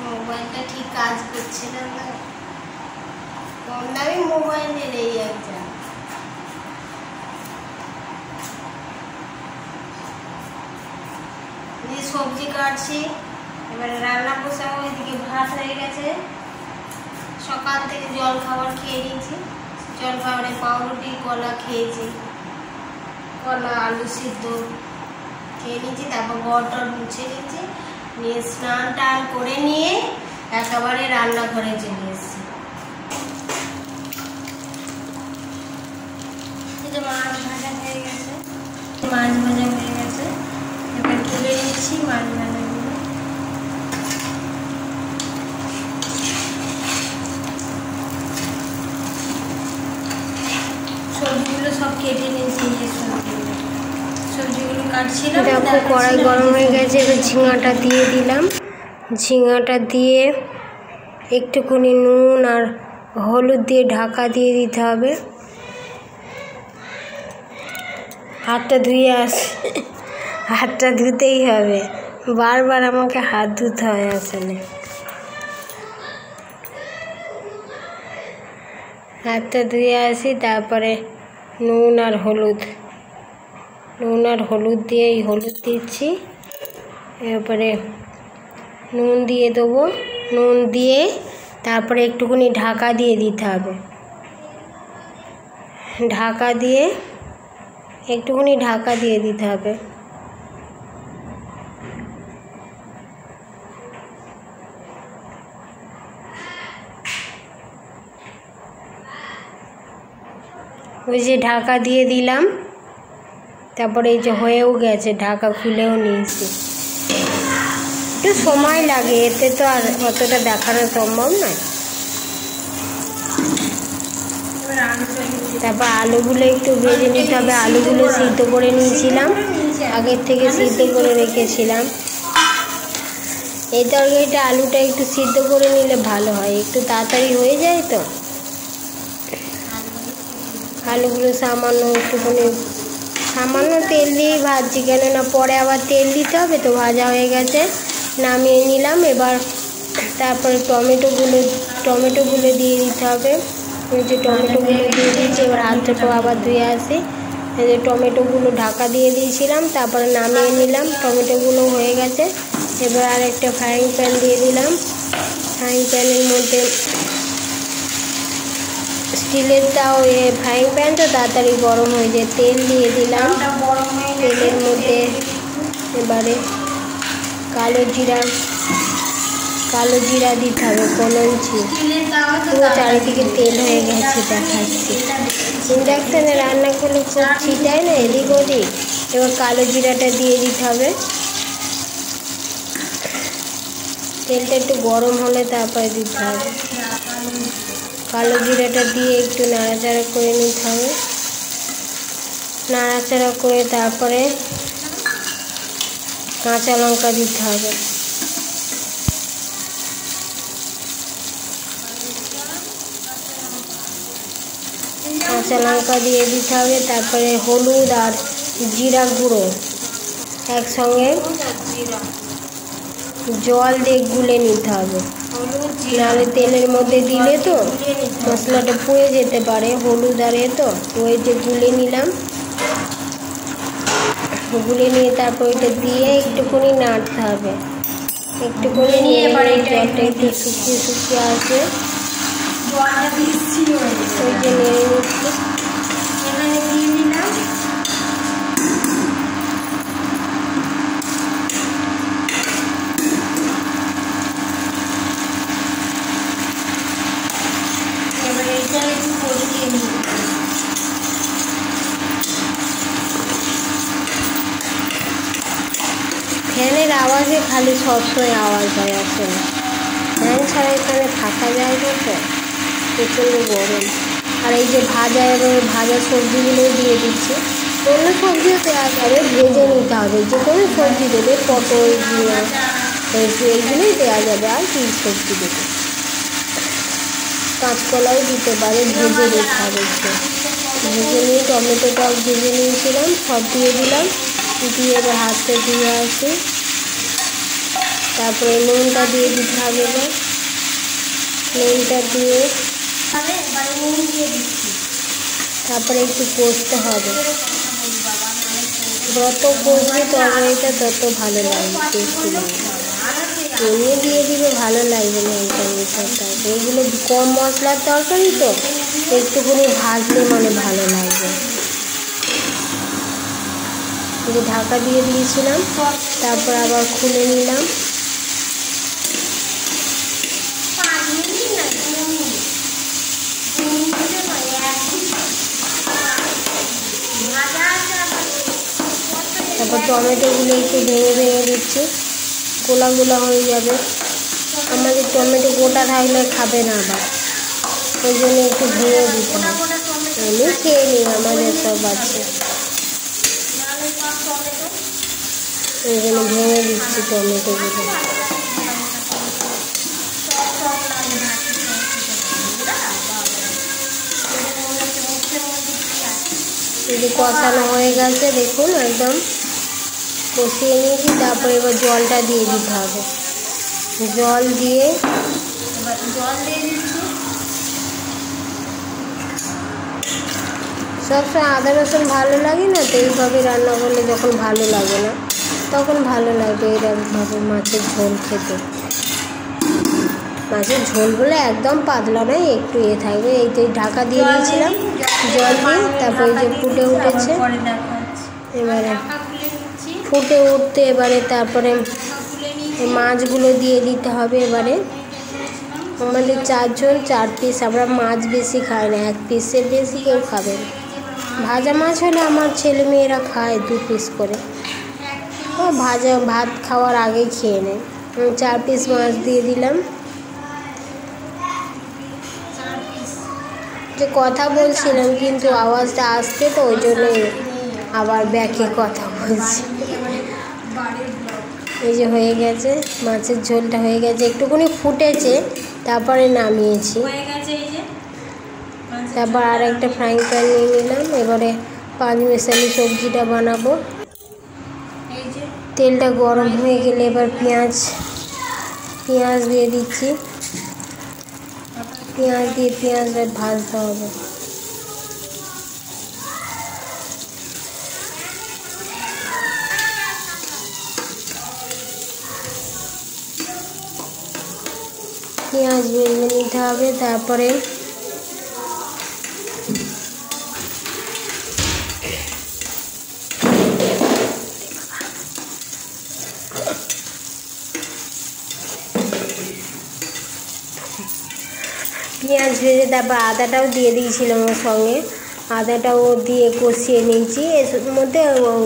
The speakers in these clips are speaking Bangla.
মোবাইলটা ঠিক কাজ করছে না, কম দামি মোবাইলের এই একটা। সবজি কাটছি, এবারে রান্না বসাবো। এদিকে ভাত হয়ে গেছে, সকাল থেকে জল খাবার খেয়ে নিয়েছি। জল খাবারে পাউরুটি কলা খেয়েছি, কলা আলু সিদ্ধ খেয়ে নিয়েছি। তারপর ঘরটা মুছে নিয়েছি, নিয়ে স্নান টান করে নিয়ে একেবারে রান্নাঘরে চলে এসেছি। মাছ ভাজা হয়ে গেছে, এবার তুলে নিচ্ছি মাছ ভাজাগুলো। সবজিগুলো সব কেটে নিয়েছি, সবজিগুলো কাটছিলাম। দেখো কড়াই গরম হয়ে গেছে, এবার ঝিঙাটা দিয়ে দিলাম। ঝিঙাটা দিয়ে একটুখানি নুন আর হলুদ দিয়ে ঢাকা দিয়ে দিতে হবে। হাতটা ধুয়ে হাতটা ধুতেই হবে, বারবার আমাকে হাত ধুতে হয় আসলে। হাতটা ধুয়ে আসি, তারপরে নুন আর হলুদ দিয়ে হলুদ দিচ্ছি। এরপরে নুন দিয়ে দেবো, নুন দিয়ে তারপরে একটুখানি ঢাকা দিয়ে দিতে হবে। ঢাকা দিয়ে একটুখানি ঢাকা দিয়ে দিতে হবে। ওই যে ঢাকা দিয়ে দিলাম, তারপরে এই যে হয়েও গেছে, ঢাকা খুলেও নিয়েছি। একটু সময় লাগে, এতে তো আর অতটা দেখানো সম্ভব নয়। তারপর আলুগুলো একটু ভেজে নিতে হবে। আলুগুলো সিদ্ধ করে নিয়েছিলাম, আগের থেকে সিদ্ধ করে রেখেছিলাম। এই তরকারিটা আলুটা একটু সিদ্ধ করে নিলে ভালো হয়, একটু তাড়াতাড়ি হয়ে যায় তো। আলুগুলো সামান্য তেল দিয়েই ভাজছি, কেননা পরে আবার তেল দিতে হবে তো। ভাজা হয়ে গেছে, নামিয়ে নিলাম। এবার তারপরে টমেটোগুলো দিয়ে দিতে হবে। ওই যে টমেটোগুলো দিয়ে দিয়েছি, এবার হাতটা আবার ধুয়ে আসি। এই যে টমেটোগুলো ঢাকা দিয়ে দিয়েছিলাম, তারপরে নামিয়ে নিলাম। টমেটোগুলো হয়ে গেছে, এবার আর একটা ফ্রাইং প্যান দিয়ে দিলাম। ফ্রাইং প্যানের মধ্যে স্টিলের ফ্রাইং প্যানটা তাড়াতাড়ি গরম হয়ে যায়। তেল দিয়ে দিলাম, তেলের মধ্যে এবারে কালো জিরা দিতে হবে, কলঞ্চি। পুরো চারিদিকে তেল হয়ে গেছে দেখাচ্ছি। ইন্ডাকশানে রান্না করলে খুব ছিটায় না এদিক ওদিক। এবার কালো জিরাটা দিয়ে দিতে হবে। তেলটা একটু গরম হলে তারপরে দিতে হবে। কালো জিরাটা দিয়ে একটু নাড়াচাড়া করে নিতে হবে। নাড়াচাড়া করে তারপরে কাঁচা লঙ্কা দিতে হবে। কাঁচা লঙ্কা দিয়ে দিতে হবে। তারপরে হলুদ আর জিরা গুঁড়ো একসঙ্গে জল দিয়ে গুলে নিতে হবে, নাহলে তেলের মধ্যে দিলে তো মশলাটা পুড়ে যেতে পারে। হলুদ আর তো ওই যে গুলে নিলাম, গুলে নিয়ে তারপর ওইটা দিয়ে একটুখানি নাড়তে হবে। একটুখানি নিয়ে এবার জলটা একটু শুকিয়ে আসবে, ওই যে নেড়ে নিচ্ছি। এখানে দিয়ে দিলাম ফ্যানের আওয়াজে খালি সবসময় আওয়াজ হয় আসলে। ফ্যান ছাড়া এখানে থাকা যায় না তো, প্রচণ্ড গরম। আর এই যে ভাজা সবজিগুলো দিয়ে দিচ্ছি। অন্য সবজিও দেওয়া যাবে, ভেজে নিতে হবে। যে কোনো সবজি দেবে, পটল এইগুলোই দেওয়া যাবে। আর কি সবজি দেবে, কাঁচকলাও দিতে পারে, ভেজে দিতে হবে। ভেজে নিয়ে টমেটোটাও ভেজে নিয়েছিলাম, সব দিয়ে দিলাম। দিয়ে এবার হাতটা ধুয়ে আসি। তারপরে নুনটা দিয়ে দিতে হবে। নুনটা দিয়ে তারপরে একটু কষতে হবে। যত কষবে তরকারিটা তত ভালো লাগবে, টেস্টি লাগবে। এমনি দিয়ে দিবে ভালো লাগবে না এই তরকারিটা। এইগুলো কম মশলার তরকারি তো একটুখানি ভাজলে মানে ভালো লাগবে। যে ঢাকা দিয়ে দিয়েছিলাম, তারপর আবার খুলে নিলাম। তারপর টমেটোগুলো একটু ভেঙে ভেঙে দিচ্ছি, গোলা গোলা হয়ে যাবে। আমাদের টমেটো গোটা থাকলে খাবে না, আবার ওই জন্য একটু ভেঙে দিতে হবে। আমি খেয়ে নিই, আমাদের সব আছে, ওই জন্য ভেঙে দিচ্ছি টমেটোগুলো। যদি কষানো হয়ে গেছে দেখুন, একদম কষিয়ে নিয়েছি। তারপরে এবার জলটা দিয়ে দিতে হবে। জল দিয়ে দিচ্ছি। সবসময় আদা রসুন ভালো লাগে না, তো এইভাবে রান্না করলে যখন ভালো লাগে না তখন ভালো লাগবে এরকমভাবে মাছের ঝোল খেতে। মাছের ঝোল বলে একদম পাতলা নয়, একটু থাকবে। এই তো ঢাকা দিয়ে দিয়েছিলাম জল দিয়ে। তারপরে যে ফুটে উঠেছে, এবারে ফুটে উঠতে এবারে তারপরে মাছগুলো দিয়ে দিতে হবে। এবারে আমাদের 4 জন 4 পিস, আমরা মাছ বেশি খাই না, 1 পিসের বেশি কেউ খাবে না। ভাজা মাছ হলে আমার ছেলে মেয়েরা খায় 2 পিস করে, ও ভাজা ভাত খাওয়ার আগেই খেয়ে নেয়। 4 পিস মাছ দিয়ে দিলাম। যে কথা বলছিলাম কিন্তু আওয়াজটা আসছে, তো ওই জন্যই আবার ব্যাকে কথা বলছি। এই যে হয়ে গেছে, মাছের ঝোলটা হয়ে গেছে, একটুখানি ফুটেছে, তারপরে নামিয়েছি। তারপর আর একটা ফ্রাইং প্যান নিয়ে নিলাম। এবারে 5 মিশালি সবজিটা বানাবো। তেলটা গরম হয়ে গেলে এবার পেঁয়াজ দিয়ে দিচ্ছি। পেঁয়াজ দিয়ে পেঁয়াজটা ভাজতে হবে। পেঁয়াজ ভেজে নিতে হবে। তারপরে পেঁয়াজ ভেজে তারপর আদাটাও দিয়ে দিয়েছিলাম ওর সঙ্গে। আদাটাও দিয়ে কষিয়ে নিয়েছি। এর মধ্যে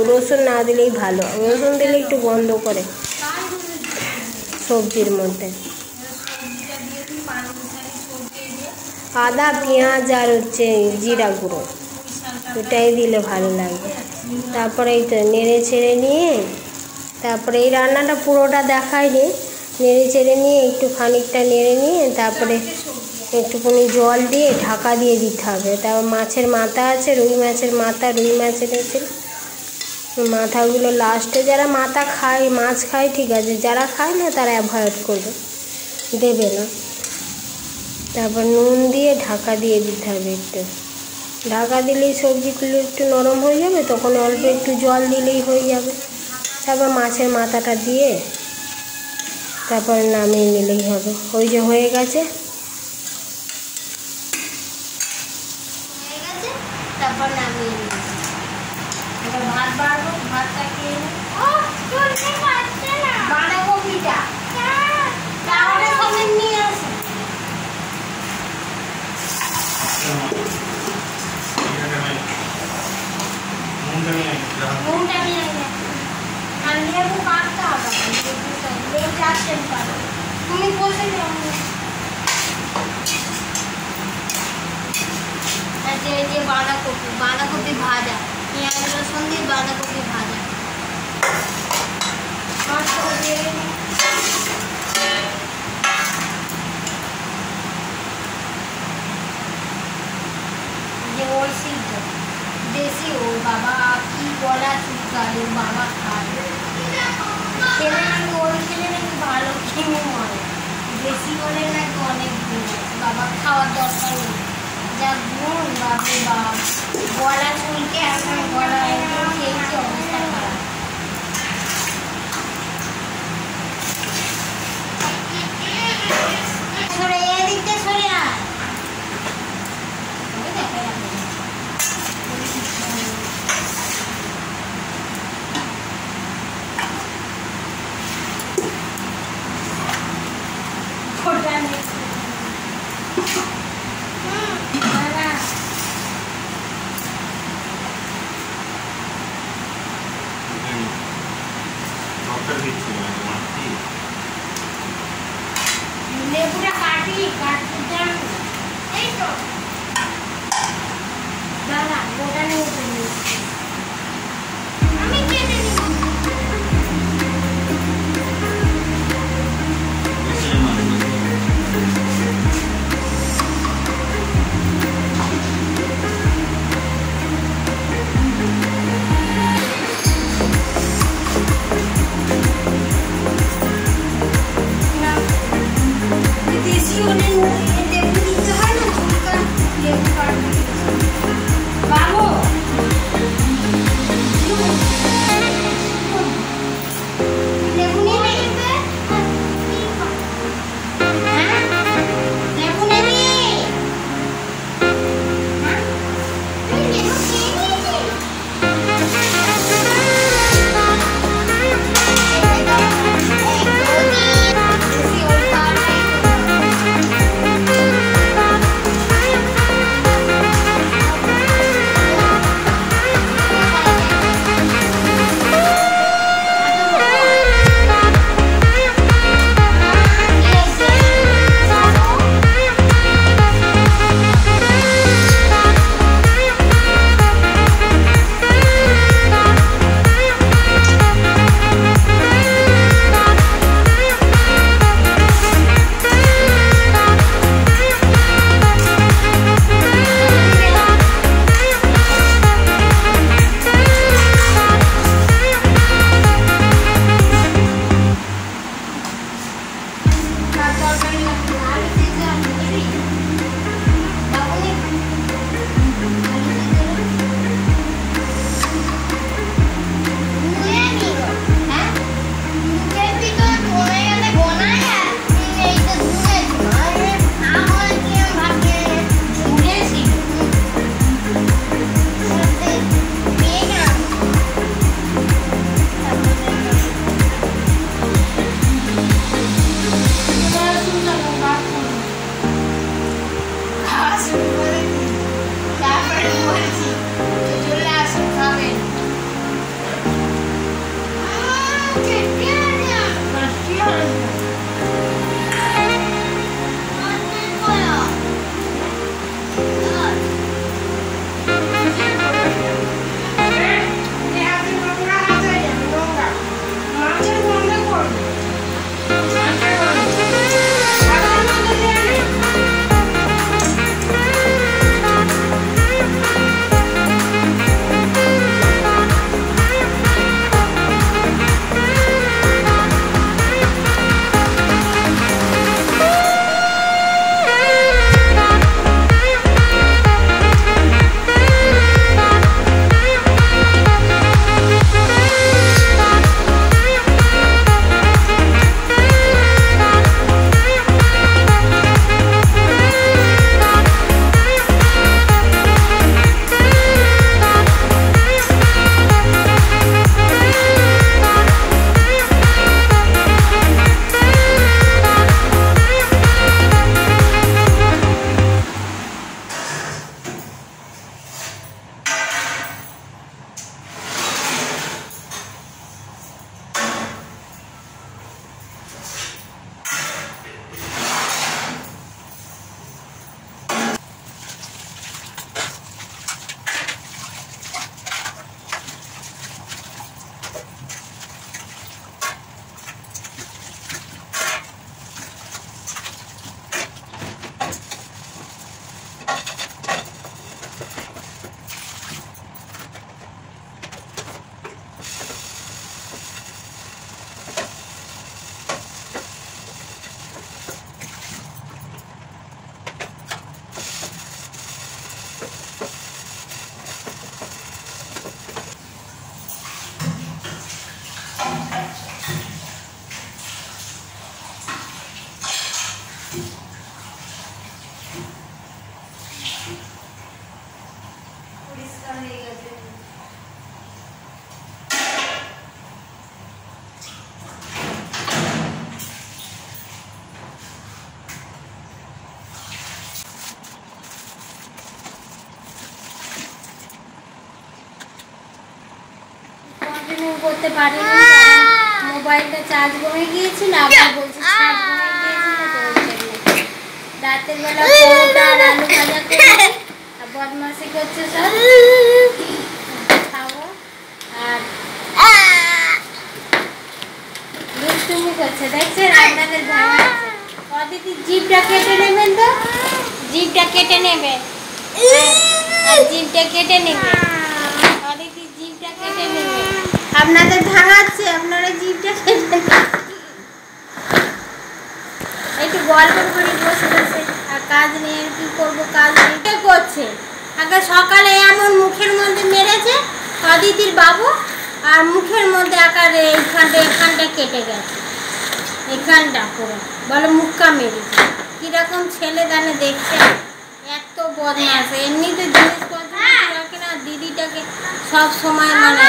রসুন না দিলেই ভালো, রসুন দিলে একটু গন্ধ করে সবজির মধ্যে। আদা পেঁয়াজ আর জিরা গুঁড়ো, এটাই দিলে ভালো লাগবে। তারপরে এই তো নেড়ে ছেড়ে নিয়ে, তারপরে এই রান্নাটা পুরোটা দেখাইনি, নেড়ে ছেড়ে নিয়ে একটু খানিকটা নেড়ে নিয়ে তারপরে একটুখানি জল দিয়ে ঢাকা দিয়ে দিতে হবে। তারপর মাছের মাথা আছে, রুই মাছের মাথা, রুই মাছের মাথাগুলো লাস্টে, যারা মাথা খায় মাছ খায় ঠিক আছে, যারা খায় না তারা অ্যাভয়েড করবে, দেবে না। তারপর নুন দিয়ে ঢাকা দিয়ে দিতে হবে। একটু ঢাকা দিলেই সবজিগুলো একটু নরম হয়ে যাবে, তখন অল্প একটু জল দিলেই হয়ে যাবে। তারপর মাছের মাথাটা দিয়ে তারপর নামিয়ে নিলেই হবে। ওই যে হয়ে গেছে, তারপর নামিয়ে নিলাম। এবার ভাত বাড়বো, ভাতটা খেয়ে বাঁধাকপিটা তাহলে সঙ্গে নিয়ে আসো। তুমি বলতে যে বাঁধাকপি ভাজা, পেঁয়াজ রসুন দিয়ে বাঁধাকপি ভাজা। যে ওর সিদ্ধ দেশি, ও বাবা কি বলা শিখা, বাবা খায় ছেলে নাকি, ওর ছেলে নাকি ভালো খেয়ে মরে, বেশি হলে নাকি অনেক গুণ বাবা খাওয়ার দরকার নেই, যা গুণ বাপরে বাপ, গলা চুলকে এখন গলা একদম খেয়েছি অবস্থা খারাপ। সরে এদিকটা সরে আয়, দেখা যাবে লেবুটা কাটতে এই তো দাদা গোটা লেবু আমি কেটে নিব। করতে পারিনি, মোবাইলটা চার্জ কমে গিয়েছিল, আবার বলছে চার্জ কমে গিয়েছিল, তো রাতের বেলা পরোটা আর আলু ভাজা করে আর বদমাশি করছে সব খাবো, আর দুষ্টুমি করছে দেখছেন আপনাদের ভালো আছে। অদিতি জিভটা কেটে নেবেন তো, জিভটা কেটে নেবে, আর জিভটা কেটে নেবে, অদিতি জিভটা কেটে নেবে, আপনাদের ভাঙাচ্ছে, আপনারা জিভটা কেটে নেবেন। একটু গল্প করে বসে বসে, আর কাজ নেই, আর কি করবো, কাজ নেই করছে। আগে সকালে এমন মুখের মধ্যে মেরেছে অদিতির বাবু, আর মুখের মধ্যে আকার এখানটা কেটে গেছে, এখানটা পুরো বলে মুক্কা মেরেছে। কিরকম ছেলে দানে দেখছে, এত বদমাস। এমনিতে জিনিসপত্র রাখে না, দিদিটাকে সব সময় মানে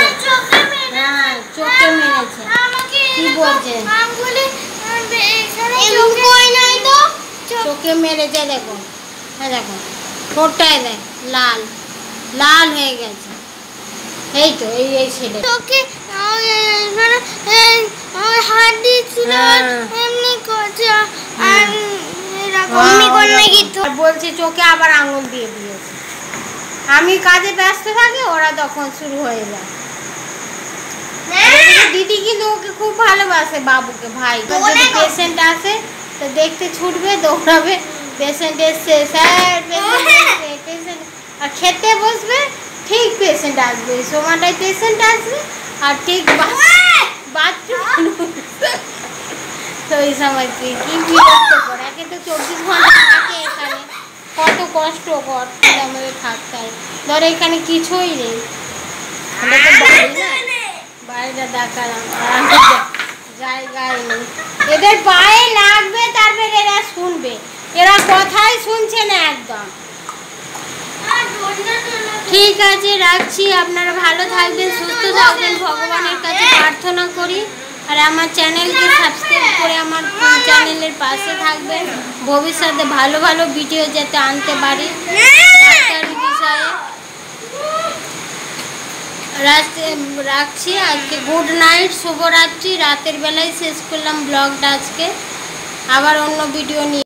হ্যাঁ চোখে মেরেছে। কি বলছেন, চোখে মেরেছে, দেখো হ্যাঁ দেখো ঠোঁটটায় দেখ লাল লাল হয়ে গেছে। এই তো এই ছেলে তোকে হাত দিয়েছিল এমনি করছে, আর বলছে চোখে আবার আঙুল দিয়ে দিয়েছে। আমি কাজে ব্যস্ত থাকি, ওরা তখন শুরু হয়ে যায়। দিদি কিন্তু ওকে খুব ভালোবাসে, বাবুকে, ভাই। যদি পেশেন্ট আসে তো দেখতে ছুটবে, দৌড়াবে, পেশেন্ট এসছে স্যার, পেশেন্ট, আর খেতে বসবে, ঠিক পেশেন্ট আসবে, এই সময়টায় পেশেন্ট আসবে, আর ঠিক বাথরুম তো এই সময় কি বিরক্ত করে। একে তো 24 ঘন্টা থাকে এখানে, কত কষ্টকর আমাদের থাকতে হয়। ধর এখানে কিছুই নেই, বাইরে দেখালাম, জায়গায় নেই, এদের পায়ে লাগবে, তারপরে এরা শুনবে, এরা কথাই শুনছে না একদম। ঠিক আছে, রাখছি। আপনারা ভালো থাকবেন, সুস্থ থাকবেন, ভগবানের কাছে প্রার্থনা করি। আর আমার চ্যানেলকে সাবস্ক্রাইব করে আমার চ্যানেলের পাশে থাকবেন, ভবিষ্যতে ভালো ভালো ভিডিও যাতে আনতে পারি ডাক্তারি বিষয়ে। রাখছি আজকে, গুড নাইট, শুভরাত্রি। রাতের বেলায় শেষ করলাম ব্লগটা আজকে, আবার অন্য ভিডিও নিয়ে